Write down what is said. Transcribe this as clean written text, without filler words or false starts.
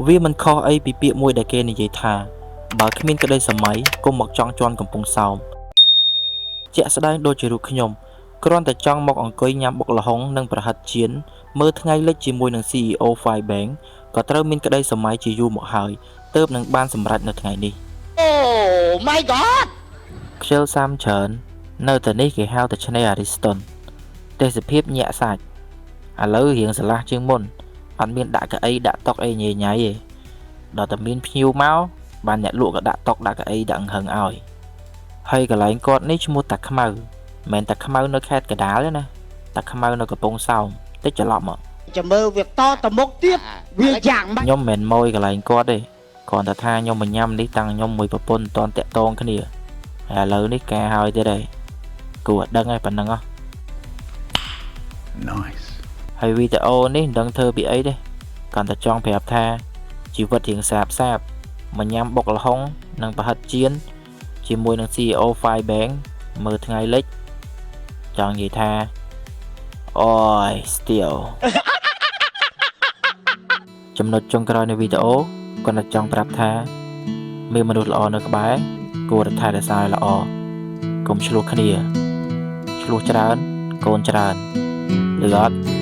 វាមិនខុសអីពីពាក្យមួយដែលគេនិយាយថាបើគ្មានក្តីសម័យកុំមកចង់ជន់កំពង់សោមជាក់ស្ដែងដូចជារូបខ្ញុំគ្រាន់តែចង់មកអង្គុយញ៉ាំបុកល្ហុងនិងប្រហិតចៀនមើលថ្ងៃលិចជាមួយនឹង CEO Firebank ក៏ត្រូវមានក្តីសម័យជាយូរមកហើយទើបនឹងបានសម្រេចនៅថ្ងៃនេះ Oh my god ខ្ជិលសាមច្រើននៅតែនេះគេហៅតែឆ្នេរអារីស្តុនទេសភាពញាក់សាច់ឥឡូវរៀងស្រឡះជាងមុនអត់មានដាក់កៅអីដាក់តុអីញ៉ៃញ៉ៃទេដល់តែមានភ្ញៀវមកបានអ្នកលក់ក៏ដាក់តុដាក់កៅអីដាក់អង្ហឹងឲ្យហើយកន្លែងគាត់នេះឈ្មោះតាខ្មៅមិនតាខ្មៅនៅខេត្តកដាលទេណាតាខ្មៅនៅកំពង់សោមតិចច្រឡំមក ចាំមើលវាតទៅមុខទៀតវាយ៉ាងម៉េច ខ្ញុំមិនមែនម៉ួយកន្លែងគាត់ទេគ្រាន់តែថាខ្ញុំមកញ៉ាំនេះតាំងខ្ញុំមួយប្រពន្ធមិនតាន់តាក់ទងគ្នាហើយឥឡូវនេះការហើយទៀតហើយគួរដឹងហើយប៉ុណ្ណឹងហ៎ Nice ហើយវីដេអូនេះមិនដឹងធ្វើពីអីទេគ្រាន់តែចង់ប្រាប់ថាជីវិតរៀងសាបមកញ៉ាំបុកល្ហុងនិងប្រហិតចៀនជាមួយនឹង CEO Firebank មើលថ្ងៃលិចចង់និយាយថាអូយ still ចំណុចចុងក្រោយនៃវីដេអូគាត់តែចង់ប្រាប់ថាមានមនុស្សល្អនៅក្បែរគួរតែថែរក្សាឲ្យល្អកុំឆ្លោះគ្នាឆ្លោះច្រើនកូនច្រើនឬអត់